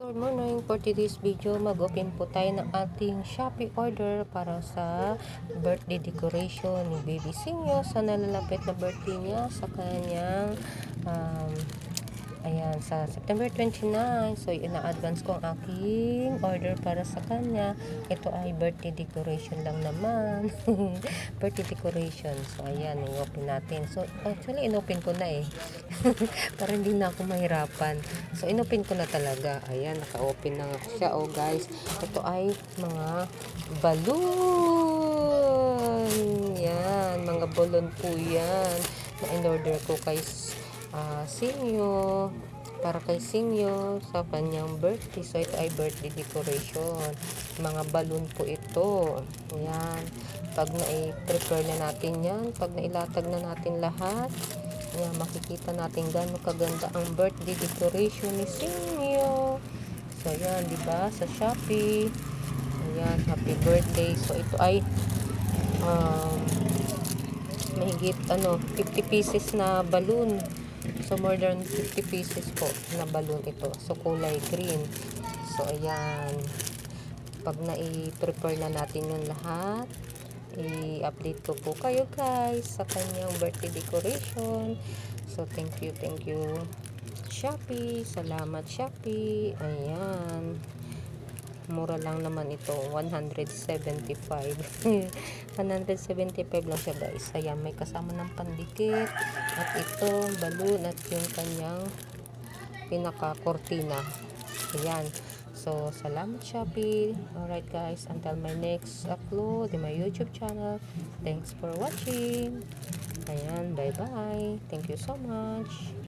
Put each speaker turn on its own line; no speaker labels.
Good morning. For today's video, mag-open po tayo ng ating Shopee order para sa birthday decoration ni Baby Sinyo sa nalalapit na birthday niya sa kanyang ayan, sa September 29. So, ina-advance ko ang aking order para sa kanya. Ito ay birthday decoration lang naman. Birthday decoration. So, ayan, i-open natin. So, actually, in-open ko na eh. Para hindi na ako mahirapan. So, in-open ko na talaga. Ayan, naka-open na siya. Oh, guys. Ito ay mga balloon. Yan, mga balloon po yan. Na-in-order ko kay Sinyo, para kay Sinyo sa kanyang birthday. So ito ay birthday decoration, mga balloon po ito. Ayan, pag na-prepare na natin yan, pag nailatag na natin lahat, ayan, makikita natin gano'ng kaganda ang birthday decoration ni Sinyo. So ayan, diba, sa Shopee. Ayan, happy birthday. So ito ay mahigit 50 pieces na balloon. So more than 50 pieces po na balloon ito. So kulay green. So ayan, pag na-prepare na natin yung lahat, i-update ko po kayo guys sa kanyang birthday decoration. So thank you Shopee. Salamat Shopee. Ayan, mura lang naman ito, 175. 175 lang siya guys. Ayan, may kasama ng pandikit at ito balloon at yung kanyang pinaka kortina. Ayan, so salamat Shopee. Alright guys, until my next upload in my YouTube channel, thanks for watching. Ayan, bye bye, thank you so much.